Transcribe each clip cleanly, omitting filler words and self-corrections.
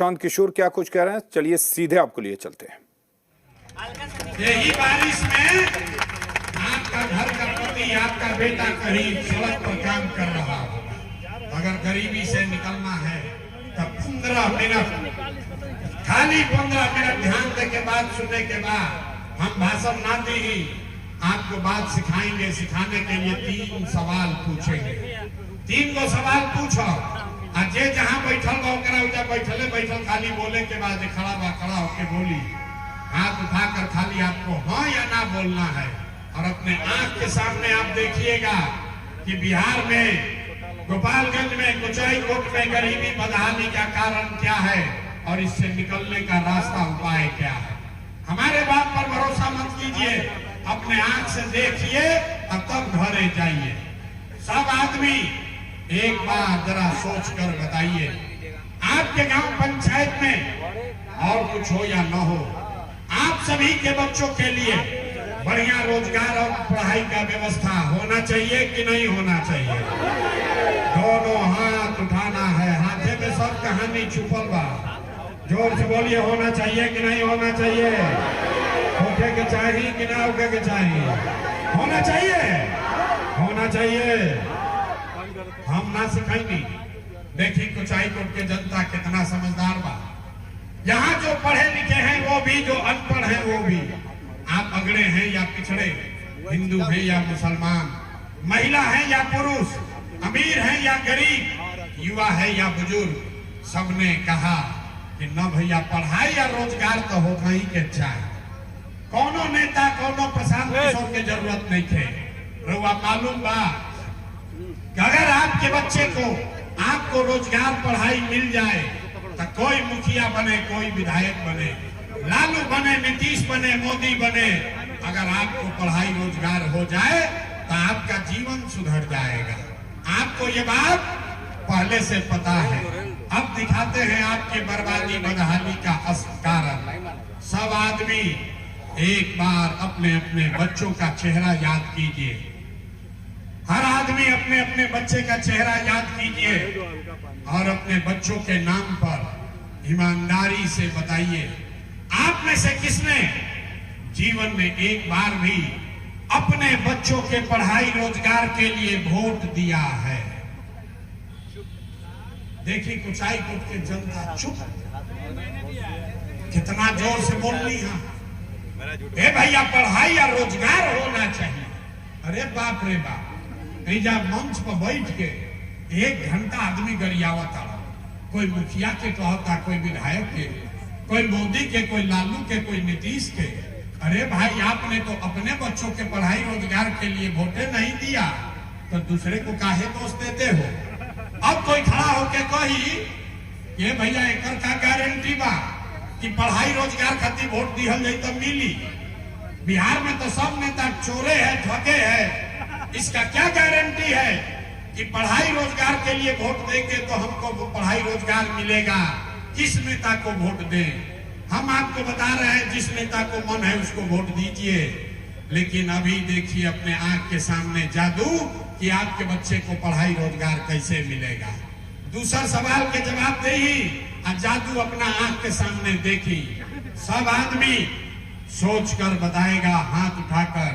शांत किशोर क्या कुछ कह रहे हैं, चलिए सीधे आपको लिए चलते हैं। यही बारिश में आपका घर का पति, आपका बेटा कहीं सड़क पर काम कर रहा होगा। अगर गरीबी से निकलना है तब 15 मिनट, खाली 15 मिनट ध्यान दे के बात सुनने के बाद हम भाषण ना दी ही आपको बात सिखाएंगे। सिखाने के लिए 3 सवाल पूछेंगे। 3 गो सवाल पूछो आ जे जहां बैठल बा ओकरा बैठल खाली बोले के बाद खड़ा होके बोली, हाथ उठाकर खाली आपको हाँ या ना बोलना है। और अपने आंख के सामने आप देखिएगा कि बिहार में गोपालगंज में कुचाईकोट में गरीबी बदहाली का कारण क्या है और इससे निकलने का रास्ता उपाय क्या है। हमारे बात पर भरोसा मत कीजिए, अपने आंख से देखिए और तब घरे जाइए। सब आदमी एक बार जरा सोच कर बताइए, आपके गांव पंचायत में और कुछ हो या न हो, आप सभी के बच्चों के लिए बढ़िया रोजगार और पढ़ाई का व्यवस्था होना चाहिए कि नहीं होना चाहिए? दोनों हाथ उठाना है, हाथे में सब कहानी छुपल बा। जोर से बोलिए, होना चाहिए कि नहीं होना चाहिए? होके के चाहिए कि ना होके के चाहिए? होना चाहिए, होना चाहिए। हम ना सिखाएंगे। देखिए कुचाईकोट के जनता कितना समझदार बा। यहाँ जो पढ़े लिखे हैं वो भी, जो अनपढ़ हैं वो भी, आप अगड़े हैं या पिछड़े, हिंदू हैं या मुसलमान, महिला हैं या पुरुष, अमीर हैं या गरीब, युवा है या बुजुर्ग, सबने कहा कि न भैया पढ़ाई या रोजगार तो होना ही के चाहिए। कोनो नेता, कोनो प्रशांत किशोर के जरूरत नहीं थे। रुआ मालूम बा कि अगर आपके बच्चे को, आपको रोजगार पढ़ाई मिल जाए तो कोई मुखिया बने, कोई विधायक बने, लालू बने, नीतीश बने, मोदी बने, अगर आपको पढ़ाई रोजगार हो जाए तो आपका जीवन सुधर जाएगा। आपको ये बात पहले से पता है। अब दिखाते हैं आपके बर्बादी बदहाली का असली कारण। सब आदमी एक बार अपने अपने बच्चों का चेहरा याद कीजिए। हर आदमी अपने अपने बच्चे का चेहरा याद कीजिए और अपने बच्चों के नाम पर ईमानदारी से बताइए, आप में से किसने जीवन में एक बार भी अपने बच्चों के पढ़ाई रोजगार के लिए वोट दिया है? देखिए कुचाईकोट के जनता चुप, कितना जोर से बोल रही है, ए भैया पढ़ाई या रोजगार होना चाहिए। अरे बाप रे बाप, जा मंच पर बैठ के 1 घंटा आदमी गरियावता, कोई मुखिया के कहता, कोई विधायक के, कोई मोदी के, कोई लालू के, कोई नीतीश के। अरे भाई आपने तो अपने बच्चों के पढ़ाई रोजगार के लिए वोटे नहीं दिया तो दूसरे को काहे दोष देते हो? अब कोई खड़ा होके कही ये भैया एकर का गारंटी बा कि पढ़ाई रोजगार खातिर वोट दिहल जाई तो मिली? बिहार में तो सब नेता चोरे है, ठगे है, इसका क्या गारंटी है कि पढ़ाई रोजगार के लिए वोट देंगे तो हमको पढ़ाई रोजगार मिलेगा? किस नेता को वोट दें? हम आपको बता रहे हैं, जिस नेता को मन है उसको वोट दीजिए। लेकिन अभी देखिए अपने आंख के सामने जादू कि आपके बच्चे को पढ़ाई रोजगार कैसे मिलेगा। दूसरा सवाल के जवाब दे ही जादू अपना आंख के सामने देखी। सब आदमी सोच कर बताएगा, हाथ उठाकर,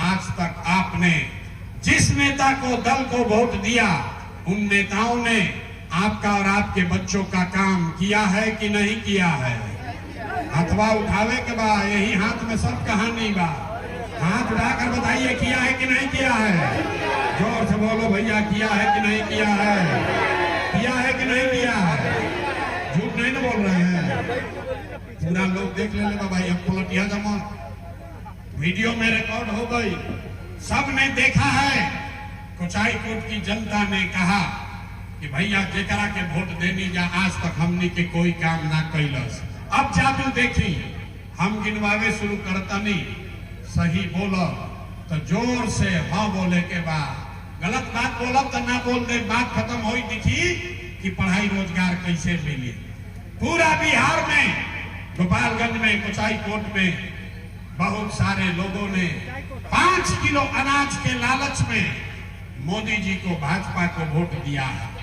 आज तक आपने जिस नेता को, दल को वोट दिया, उन नेताओं ने आपका और आपके बच्चों का काम किया है कि नहीं किया है? हथवा उठावे के बाद यही हाथ में सब कहानी बा। हाथ उठाकर बताइए, किया है कि नहीं किया है? जोर से बोलो भैया, किया है कि नहीं किया है? किया है कि नहीं किया है? झूठ नहीं ना बोल रहे हैं? पूरा लोग देख ले भाई, अब पलटिया जमा वीडियो में रिकॉर्ड हो गई, सब ने देखा है। कुचाईकोट की जनता ने कहा कि भैया जेकरा के वोट देनी जा, आज तक हमने के कोई काम ना कैलस। अब जादू देखी, हम गिनवावे शुरू करता नहीं, सही बोलो तो जोर से हाँ बोले के बाद, गलत बात बोलो तो ना बोल दे, बात खत्म हो दिखी कि पढ़ाई रोजगार कैसे मिली। पूरा बिहार में, गोपालगंज में, कुचाईकोट में बहुत सारे लोगों ने 5 किलो अनाज के लालच में मोदी जी को, भाजपा को वोट दिया है।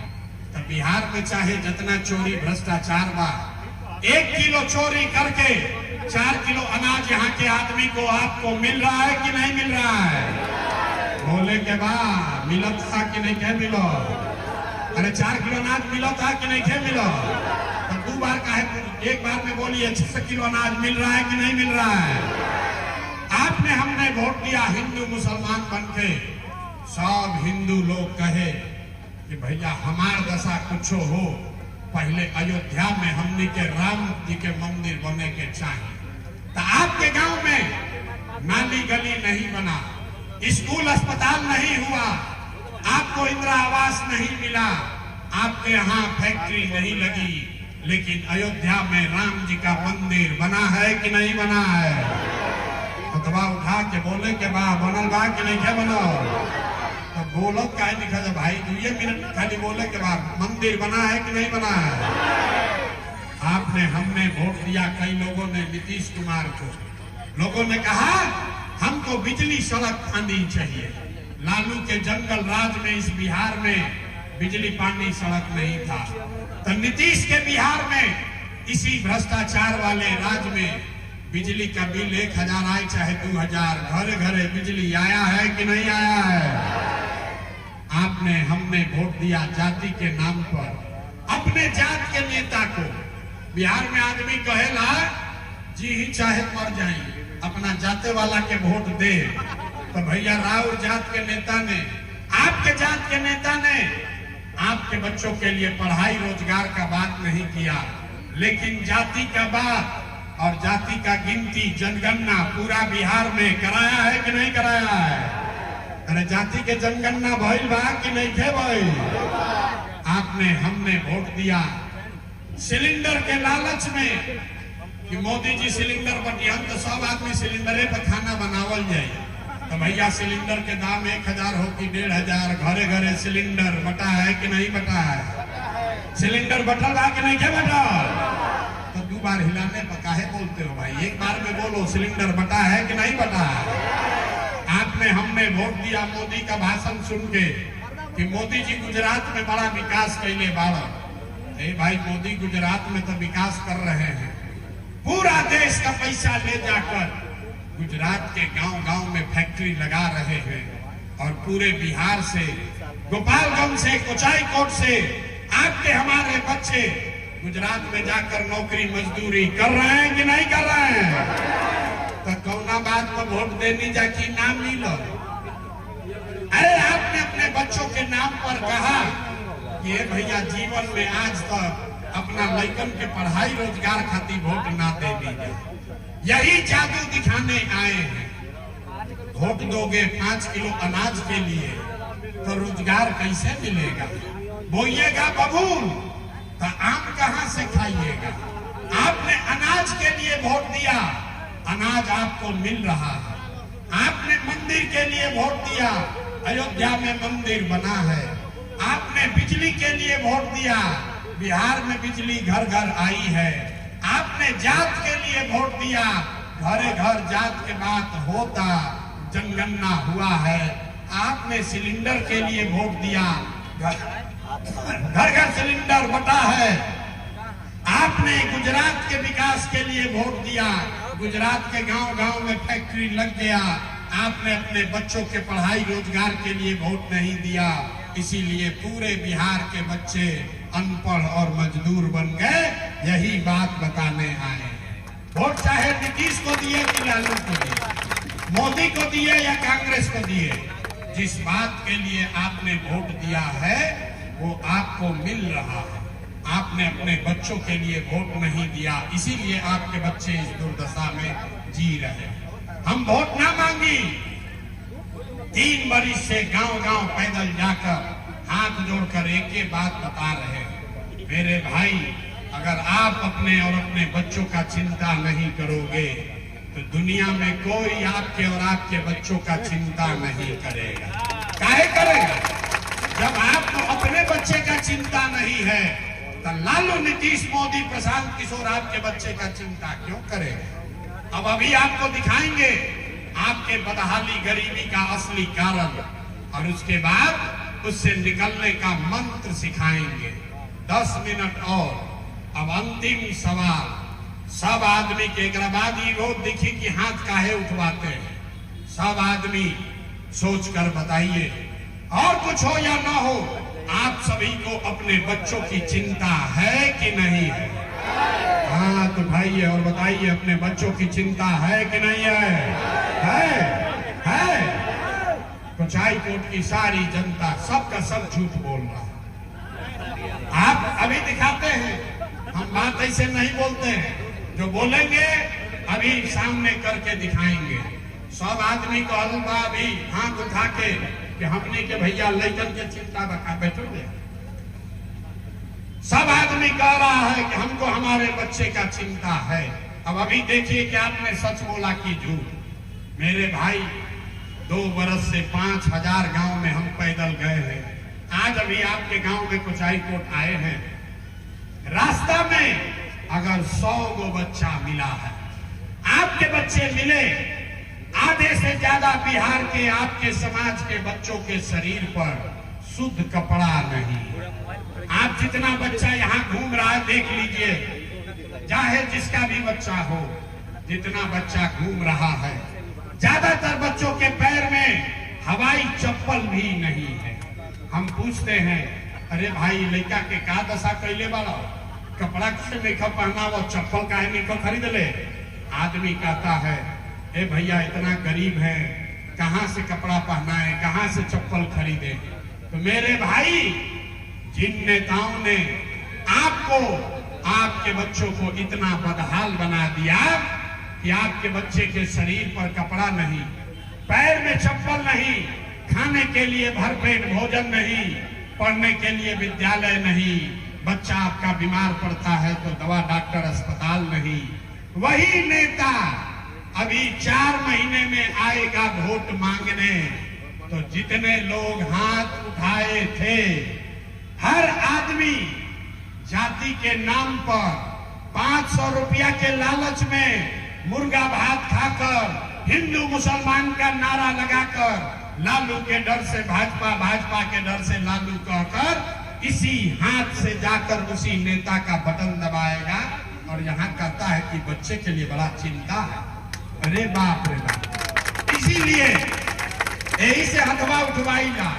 तो बिहार में चाहे जितना चोरी भ्रष्टाचार बा, 1 किलो चोरी करके 4 किलो अनाज यहाँ के आदमी को आपको मिल रहा है कि नहीं मिल रहा है? बोले के बाद मिलत था कि नहीं क्या मिलो? अरे 4 किलो अनाज मिलो था कि नहीं क्या मिलो? तो 2 बार का है, एक बार में बोलिए 6 किलो अनाज मिल रहा है कि नहीं मिल रहा है? आपने हमने वोट दिया हिंदू मुसलमान बन के, सब हिंदू लोग कहे कि भैया हमार दशा कुछ हो, पहले अयोध्या में हमने के राम जी के मंदिर बने के चाहिए। तो आपके गांव में नाली गली नहीं बना, स्कूल अस्पताल नहीं हुआ, आपको इंदिरा आवास नहीं मिला, आपके यहाँ फैक्ट्री नहीं लगी, लेकिन अयोध्या में राम जी का मंदिर बना है कि नहीं बना है? अथवा उठा के बोले के बा बनल बा कि नहीं क्या बनो? तो बोलत का लिखा था भाई 2 मिनट खाली बोले के बाद मंदिर बना है कि नहीं बना है? आपने हमने वोट दिया, कई लोगों ने नीतीश कुमार को, लोगों ने कहा हमको बिजली सड़क आनी चाहिए। लालू के जंगल राज में इस बिहार में बिजली पानी सड़क नहीं था, तो नीतीश के बिहार में इसी भ्रष्टाचार वाले राज में बिजली का बिल 1000 आए चाहे 2000, घरे घरे बिजली आया है कि नहीं आया है? आपने हमने वोट दिया जाति के नाम पर, अपने जात के नेता को। बिहार में आदमी कहेला जी ही चाहे मर जाए, अपना जाते वाला के वोट दे। तो भैया राउर जात के नेता ने, आपके जात के नेता ने आपके बच्चों के लिए पढ़ाई रोजगार का बात नहीं किया, लेकिन जाति का बात और जाति का गिनती जनगणना पूरा बिहार में कराया है कि नहीं कराया है? अरे जाति के जनगणना भइल बा कि नहीं थे भाई? आपने हमने वोट दिया सिलेंडर के लालच में कि मोदी जी सिलेंडर बटियन तो सब आदमी सिलेंडरे पर खाना बनावल जाए। तो भैया सिलेंडर के दाम 1000 हो कि 1500, घरे घरे सिलेंडर बटा है कि नहीं बटा है? सिलेंडर बटल बा कि नहीं क्या बटल? तो 2 बार हिलाने पर काहे बोलते हो भाई? एक बार में बोलो सिलेंडर बटा है कि नहीं बटा है? आपने हमने वोट दिया मोदी का भाषण सुन के कि मोदी जी गुजरात में बड़ा विकास कैले बाड़ा। भाई मोदी गुजरात में तो विकास कर रहे हैं, पूरा देश का पैसा ले जाकर गुजरात के गांव-गांव में फैक्ट्री लगा रहे हैं, और पूरे बिहार से, गोपालगंज से, कोचाईकोट से आपके हमारे बच्चे गुजरात में जाकर नौकरी मजदूरी कर रहे हैं कि नहीं कर रहे हैं? तो कौना बात पर वोट देनी जाकी नाम ली लो। अरे आपने अपने बच्चों के नाम पर कहा कि भैया जीवन में आज तक अपना लड़कन के पढ़ाई रोजगार खातिर वोट ना दे दीजिए, यही जादू दिखाने आए हैं। वोट दोगे 5 किलो अनाज के लिए तो रोजगार कैसे मिलेगा? बोइएगा बबूल तो आम कहां से खाइएगा? आपने अनाज के लिए वोट दिया, अनाज आपको मिल रहा है। आपने मंदिर के लिए वोट दिया, अयोध्या में मंदिर बना है। आपने बिजली के लिए वोट दिया, बिहार में बिजली घर घर आई है। आपने जात के लिए वोट दिया, घरे घर जात के बात होता, जनगणना हुआ है। आपने सिलेंडर के लिए वोट दिया, घर घर सिलेंडर बटा है। आपने गुजरात के विकास के लिए वोट दिया, गुजरात के गांव-गांव में फैक्ट्री लग गया। आपने अपने बच्चों के पढ़ाई रोजगार के लिए वोट नहीं दिया, इसीलिए पूरे बिहार के बच्चे अनपढ़ और मजदूर बन गए। यही बात बताने आए हैं। वोट चाहे नीतीश को दिए कि लालू को दिए, मोदी को दिए या कांग्रेस को दिए, जिस बात के लिए आपने वोट दिया है वो आपको मिल रहा है। आपने अपने बच्चों के लिए वोट नहीं दिया, इसीलिए आपके बच्चे इस दुर्दशा में जी रहे हैं। हम वोट ना मांगी, 3 बरिस से गांव-गांव पैदल जाकर हाथ जोड़कर एक बात बता रहे हैं, मेरे भाई अगर आप अपने और अपने बच्चों का चिंता नहीं करोगे तो दुनिया में कोई आपके और आपके बच्चों का चिंता नहीं करेगा। काहे करेगा? जब आपको अपने बच्चे का चिंता नहीं है तो लालू, नीतीश, मोदी, प्रशांत किशोर आपके बच्चे का चिंता क्यों करेगा? अब अभी आपको दिखाएंगे आपके बदहाली गरीबी का असली कारण, और उसके बाद उससे निकलने का मंत्र सिखाएंगे। 10 मिनट और अब अंतिम सवाल सब आदमी के एक बाद वो दिखी कि हाथ काहे उठवाते हैं, सब आदमी सोच कर बताइए, और कुछ हो या ना हो, आप सभी को अपने बच्चों की चिंता है कि नहीं है? हाँ तो भाई और बताइए, अपने बच्चों की चिंता है कि नहीं है? कुचाई कोट की सारी जनता सबका सब झूठ बोल रहा है। आप अभी दिखाते हैं, हम बात ऐसे नहीं बोलते हैं, जो बोलेंगे अभी सामने करके दिखाएंगे। सब आदमी को हलवा भी हाथ उठा के कि हमने के भैया लेकर के चिंता बका बैठोगे। सब आदमी कह रहा है कि हमको हमारे बच्चे का चिंता है। अब अभी देखिए कि आपने सच बोला कि झूठ। मेरे भाई 2 बरस से 5000 गांव में हम पैदल गए हैं। आज अभी आपके गांव में कुचाई कोट आए हैं, रास्ता में अगर 100 गो बच्चा मिला है, आपके बच्चे मिले, आधे से ज्यादा बिहार के आपके समाज के बच्चों के शरीर पर शुद्ध कपड़ा नहीं। आप जितना बच्चा यहाँ घूम रहा है देख लीजिए, चाहे जिसका भी बच्चा हो, जितना बच्चा घूम रहा है, ज्यादातर बच्चों के पैर में हवाई चप्पल भी नहीं है। हम पूछते हैं, अरे भाई लड़का के का दशा कैले वाला, कपड़ा से नहीं पहना, वो चप्पल काहे नहीं खरीद ले? आदमी कहता है, ए भैया इतना गरीब है, कहां से कपड़ा पहना है, कहां से चप्पल खरीदे? तो मेरे भाई, जिन नेताओं ने आपको, आपके बच्चों को इतना बदहाल बना दिया कि आपके बच्चे के शरीर पर कपड़ा नहीं, पैर में चप्पल नहीं, खाने के लिए भरपेट भोजन नहीं, पढ़ने के लिए विद्यालय नहीं, बच्चा आपका बीमार पड़ता है तो दवा डॉक्टर अस्पताल नहीं, वही नेता अभी 4 महीने में आएगा वोट मांगने। तो जितने लोग हाथ उठाए थे, हर आदमी जाति के नाम पर 500 रुपया के लालच में मुर्गा भात खाकर, हिंदू मुसलमान का नारा लगाकर, लालू के डर से भाजपा, भाजपा के डर से लालू कहकर, इसी हाथ से जाकर उसी नेता का बटन दबाएगा और यहाँ कहता है कि बच्चे के लिए बड़ा चिंता है। अरे बाप रे बाप! इसीलिए यही से हथवा उठवाईगा,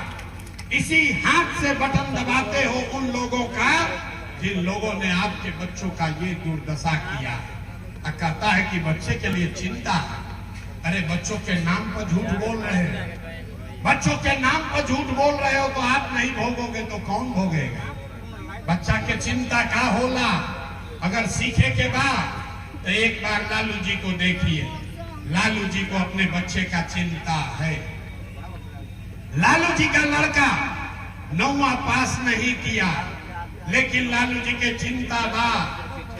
इसी हाथ से बटन दबाते हो उन लोगों का जिन लोगों ने आपके बच्चों का ये दुर्दशा किया। कहता है कि बच्चे के लिए चिंता है। अरे बच्चों के नाम पर झूठ बोल रहे हैं, बच्चों के नाम पर झूठ बोल रहे हो तो आप नहीं भोगोगे तो कौन भोगेगा? बच्चा के चिंता का होला? अगर सीखे के बाद तो एक बार लालू जी को देखिए, लालू जी को अपने बच्चे का चिंता है। लालू जी का लड़का 9वां पास नहीं किया, लेकिन लालू जी के चिंता बा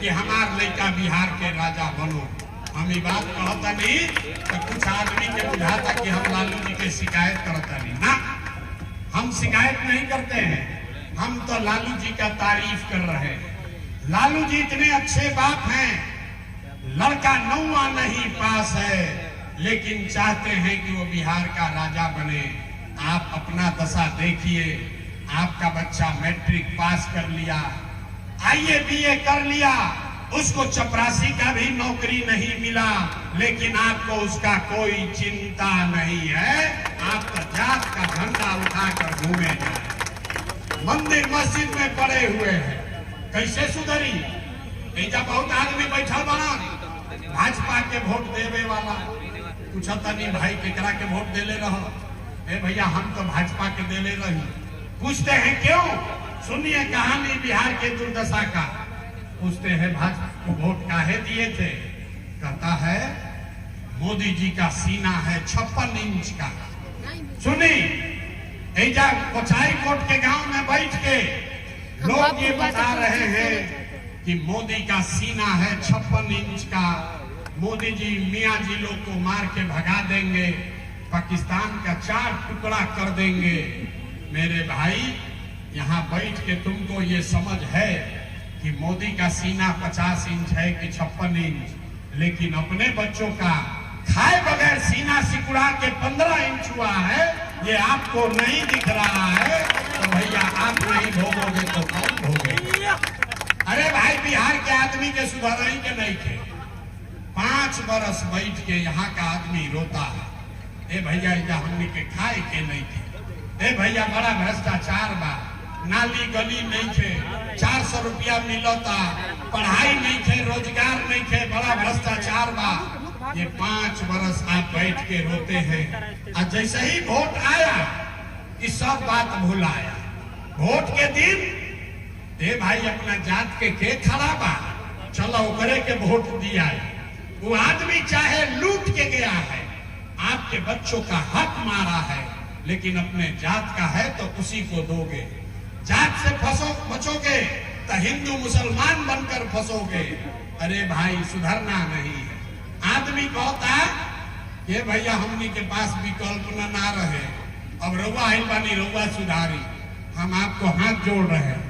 कि हमार लड़का बिहार के राजा बनो। हम ये बात कहता नहीं तो कुछ आदमी के बुझाता कि हम लालू जी के शिकायत करता नहीं ना, हम शिकायत नहीं करते हैं, हम तो लालू जी का तारीफ कर रहे हैं। लालू जी इतने अच्छे बाप हैं, लड़का 9वां नहीं पास है, लेकिन चाहते हैं कि वो बिहार का राजा बने। आप अपना दशा देखिए, आपका बच्चा मैट्रिक पास कर लिया, आईए बीए कर लिया, उसको चपरासी का भी नौकरी नहीं मिला, लेकिन आपको उसका कोई चिंता नहीं है। आप तो जात का झंडा उठाकर घूमे जाए, मंदिर मस्जिद में पड़े हुए हैं। कैसे सुधरी? जब बहुत आदमी बैठा बना भाजपा के वोट देवे वाला, पूछता नहीं भाई केकरा के वोट देले रहो? ए भैया हम तो भाजपा के देले रही। पूछते हैं क्यों? सुनिए कहानी बिहार के दुर्दशा का। पूछते हैं भाजपा को वोट काहे दिए थे? कहता है मोदी जी का सीना है 56 इंच का। सुनी ऐजा कुचाई कोट के गांव में बैठ के लोग ये बता रहे हैं कि मोदी का सीना है 56 इंच का, मोदी जी मियाँ जी लोग को मार के भगा देंगे, पाकिस्तान का 4 टुकड़ा कर देंगे। मेरे भाई यहाँ बैठ के तुमको ये समझ है कि मोदी का सीना 50 इंच है कि 56 इंच, लेकिन अपने बच्चों का खाए बगैर सीना सिकुड़ा के 15 इंच हुआ है, ये आपको नहीं दिख रहा है। तो भैया आप नहीं भोगोगे तो कौन भोगेगा? अरे भाई बिहार के आदमी के सुधारई के नहीं थे। 5 बरस बैठ के यहाँ का आदमी रोता है, ए भैया इजा हमने के खाए के नहीं थे, ए भैया बड़ा भ्रष्टाचार बा, नाली गली नहीं थे, 400 रुपया मिलता, पढ़ाई नहीं थे, रोजगार नहीं थे, बड़ा भ्रष्टाचार बा। ये 5 बरस आप बैठ के रोते हैं, और जैसे ही वोट आया ये सब बात भुलाया। वोट के दिन ए भाई अपना जात के खड़ा बा, चलो ओकरे के वोट दिया। वो आदमी चाहे लूट के गया है, आपके बच्चों का हक मारा है, लेकिन अपने जात का है तो उसी को दोगे। जात से बचोगे तो हिंदू मुसलमान बनकर फंसोगे। अरे भाई सुधरना नहीं है। आदमी कहता है ये भैया हमनी के पास विकल्प ना रहे, अब रउआ आइल बानी, रउआ सुधारी। हम आपको हाथ जोड़ रहे हैं,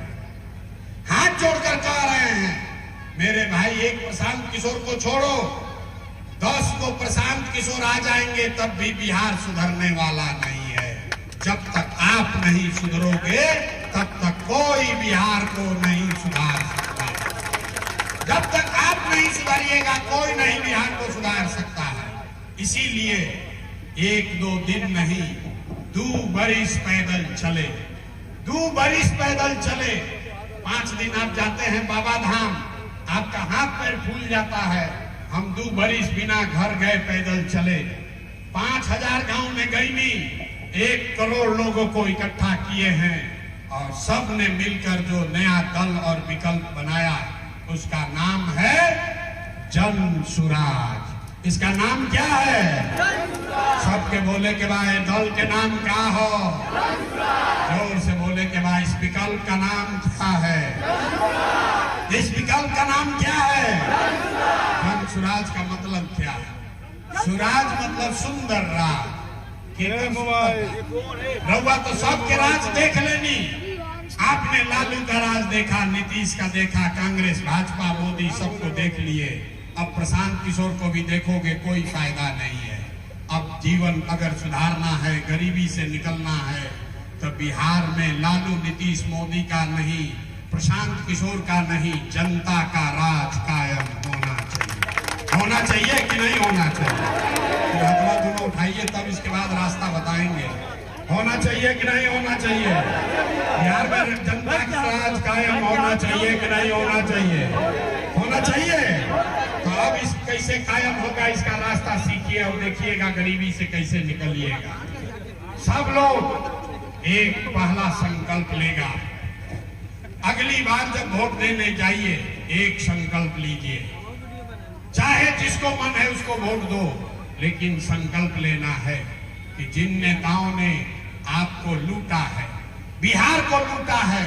हाथ जोड़कर कह रहे हैं मेरे भाई, एक प्रशांत किशोर को छोड़ो, 10 को प्रशांत किशोर आ जाएंगे तब भी बिहार सुधरने वाला नहीं है। जब तक आप नहीं सुधरोगे तब तक कोई बिहार को नहीं सुधार सकता। जब तक आप नहीं सुधारिएगा कोई नहीं बिहार को सुधार सकता है। इसीलिए 1-2 दिन नहीं, 2 बरिस पैदल चले, 2 बरिस पैदल चले। 5 दिन आप जाते हैं बाबा धाम, आपका हाथ पैर फूल जाता है। हम 2 बरिस बिना घर गए पैदल चले, 5000 गांव में गईनी, 1 करोड़ लोगों को इकट्ठा किए हैं, और सब ने मिलकर जो नया दल और विकल्प बनाया उसका नाम है जन सुराज। इसका नाम क्या है? सबके बोले के बाद दल के नाम क्या हो? जोर से बोले के बाद इस विकल्प का नाम क्या है? इस विकल्प का नाम क्या है? जन सुराज का मतलब क्या है? सुराज मतलब सुंदर राज। रउआ तो सबके राज देख लेनी, आपने लालू का राज देखा, नीतीश का देखा, कांग्रेस, भाजपा, मोदी सबको देख लिए। अब प्रशांत किशोर को भी देखोगे, कोई फायदा नहीं है। अब जीवन अगर सुधारना है, गरीबी से निकलना है, तो बिहार में लालू, नीतीश, मोदी का नहीं, प्रशांत किशोर का नहीं, जनता का राज कायम होना चाहिए। होना चाहिए कि नहीं होना चाहिए? हाथ दोनों उठाइए, तब इसके बाद रास्ता बताएंगे। होना चाहिए कि नहीं होना चाहिए? बिहार में जनता का राज कायम होना चाहिए कि नहीं होना चाहिए? होना चाहिए। तो अब इस कैसे कायम होगा, इसका रास्ता सीखिए और देखिएगा गरीबी से कैसे निकलिएगा। सब लोग एक पहला संकल्प लेगा। अगली बार जब वोट देने जाइए, एक संकल्प लीजिए, चाहे जिसको मन है उसको वोट दो, लेकिन संकल्प लेना है कि जिन नेताओं ने आपको लूटा है, बिहार को लूटा है,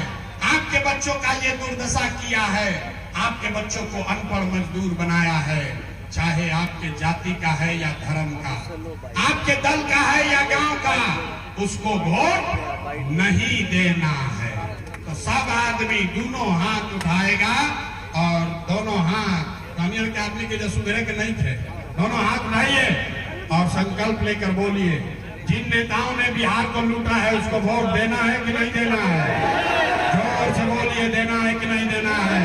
आपके बच्चों का ये दुर्दशा किया है, आपके बच्चों को अनपढ़ मजदूर बनाया है, चाहे आपके जाति का है या धर्म का, आपके दल का है या गांव का, उसको वोट नहीं देना है। तो सब आदमी दोनों हाथ उठाएगा, और दोनों हाथ कानियर के आदमी के जो सुधरे के नहीं थे, दोनों हाथ उठाइए और संकल्प लेकर बोलिए, जिन नेताओं ने बिहार को लूटा है उसको वोट देना है कि नहीं देना है? जोर से बोलिए, देना है कि नहीं देना है?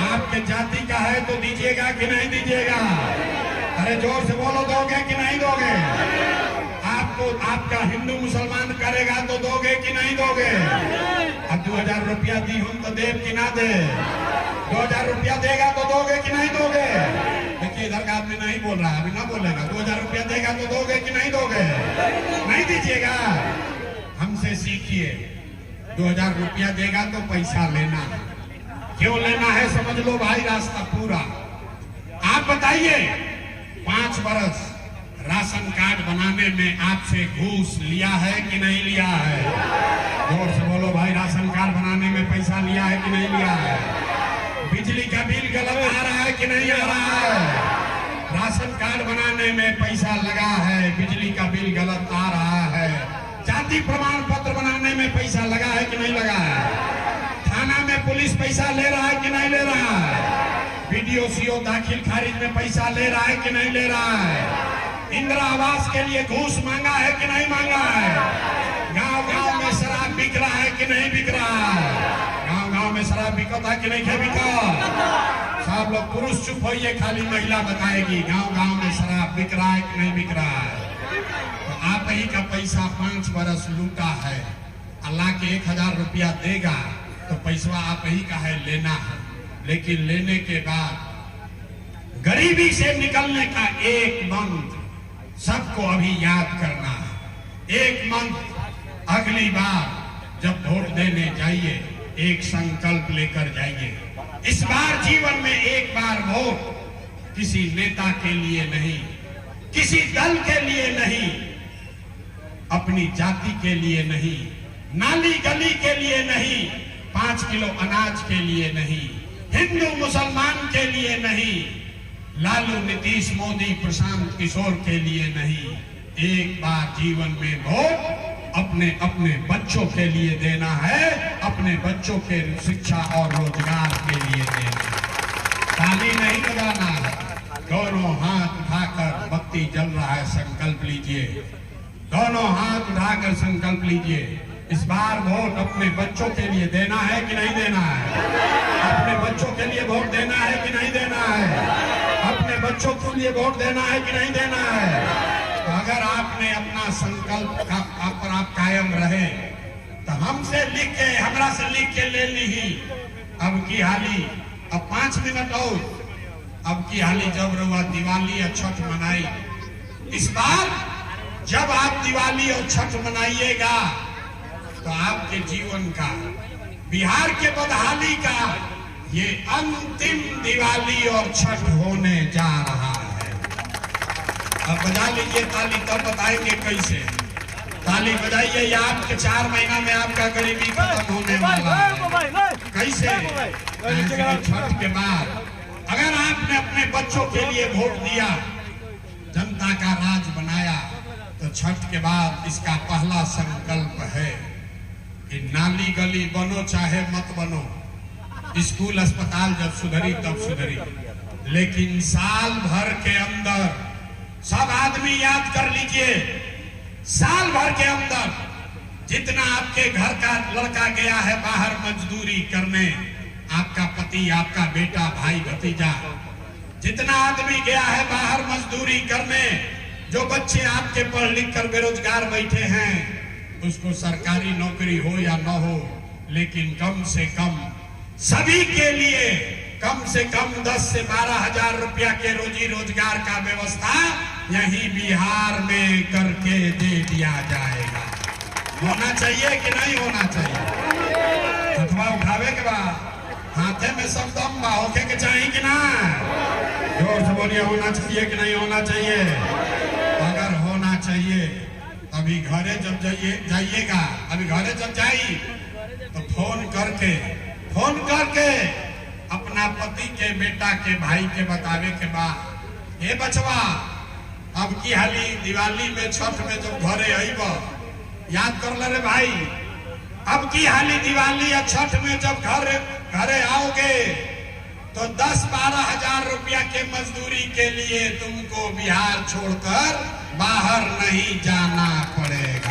आपके जाति का है तो दीजिएगा कि नहीं दीजिएगा? अरे जोर से बोलो, दोगे कि नहीं दोगे? आपको आपका हिंदू मुसलमान करेगा तो दोगे कि नहीं दोगे? अब 2000 रुपया दी हम तो देव कि ना दे? 2000 रुपया देगा तो दोगे कि नहीं दोगे? देखिए इधर का आदमी नहीं बोल रहा है, अभी ना बोलेगा। 2000 रुपया देगा तो दोगे कि नहीं दोगे? नहीं दीजिएगा। हमसे सीखिए, 2000 रुपया देगा तो पैसा लेना है। क्यों लेना है समझ लो भाई, रास्ता पूरा। आप बताइए, 5 बरस राशन कार्ड बनाने में आपसे घूस लिया है कि नहीं लिया है? जोर से बोलो भाई, राशन कार्ड बनाने में पैसा लिया है कि नहीं लिया है? बिजली का बिल गलत आ रहा है कि नहीं आ रहा है? राशन कार्ड बनाने में पैसा लगा है, बिजली का बिल गलत आ रहा है। जाति प्रमाण पत्र बनाने में पैसा लगा है कि नहीं लगा है? थाना में पुलिस पैसा ले रहा है कि नहीं ले रहा है? वीडियो सीओ दाखिल खारिज में पैसा ले रहा है कि नहीं ले रहा है? इंदिरा आवास के लिए घूस मांगा है कि नहीं मांगा है? गांव गांव में शराब बिक रहा है कि नहीं बिक रहा है? गांव गांव में शराब बिकता कि नहीं है बिका? सब लोग पुरुष चुप होइए, खाली महिला बताएगी गांव गांव में शराब बिक रहा है कि नहीं बिक रहा है। तो आप ही का पैसा 5 बरस लूटा है, अल्लाह के 1000 रुपया देगा तो पैसा आप ही का है, लेना है। लेकिन लेने के बाद गरीबी से निकलने का एक मंत्र सबको अभी याद करना है। एक मंत्र अगली बार जब वोट देने जाइए एक संकल्प लेकर जाइए। इस बार जीवन में एक बार वोट किसी नेता के लिए नहीं, किसी दल के लिए नहीं, अपनी जाति के लिए नहीं, नाली गली के लिए नहीं, 5 किलो अनाज के लिए नहीं, हिंदू मुसलमान के लिए नहीं, लालू नीतीश मोदी प्रशांत किशोर के लिए नहीं। एक बार जीवन में वोट अपने अपने बच्चों के लिए देना है, अपने बच्चों के शिक्षा और रोजगार के लिए देना है। ताली नहीं लगाना है, दोनों हाथ उठाकर बत्ती जल रहा है, संकल्प लीजिए। दोनों हाथ उठाकर संकल्प लीजिए। इस बार वोट अपने बच्चों के लिए देना है कि नहीं देना है? अपने बच्चों के लिए वोट देना है कि नहीं देना है? अपने बच्चों के लिए वोट देना है कि नहीं देना है? तो अगर आपने अपना संकल्प पर आप कायम रहे तो हमसे लिख के, हमरा से लिख के ले ली। अब की हाली, अब 5 मिनट और, अब की हाली जब रुआ दिवाली और छठ मनाई, इस बार जब आप दिवाली और छठ मनाइएगा तो आपके जीवन का, बिहार के बदहाली का ये अंतिम दिवाली और छठ होने जा रहा है। अब बजा लीजिए ताली, तब बताएंगे कैसे। ताली बजाइए, ये आपके 4 महीना में आपका गरीबी खत्म होने वाला है। कैसे? छठ के बाद अगर आपने अपने बच्चों के लिए वोट दिया, जनता का राज बनाया, तो छठ के बाद इसका पहला संकल्प है कि नाली गली बनो चाहे मत बनो, स्कूल अस्पताल जब सुधरी तब सुधरी, लेकिन साल भर के अंदर, सब आदमी याद कर लीजिए, साल भर के अंदर जितना आपके घर का लड़का गया है बाहर मजदूरी करने, आपका पति, आपका बेटा, भाई, भतीजा, जितना आदमी गया है बाहर मजदूरी करने, जो बच्चे आपके पढ़ लिख कर बेरोजगार बैठे हैं, उसको सरकारी नौकरी हो या न हो, लेकिन कम से कम सभी के लिए कम से कम 10 से 12 हजार रुपया के रोजी रोजगार का व्यवस्था यही बिहार में करके दे दिया जाएगा। होना चाहिए कि नहीं होना चाहिए? अथवा उठावे के बाद हाथे में सब दम बा, होके के चाहिए कि ना? जोर से बोलिए, होना चाहिए कि नहीं होना चाहिए? अगर होना चाहिए अभी घरे जब जाइएगा, अभी घरे जब जाई तो फोन करके अपना पति के, बेटा के, भाई के बतावे के बाद, हे बचवा, अब की हाली दिवाली में, छठ में जब घरे आईब, याद कर ले रे भाई, अब की हाली दिवाली या छठ में जब घरे आओगे तो 10-12 हजार रुपया के मजदूरी के लिए तुमको बिहार छोड़कर बाहर नहीं जाना पड़ेगा।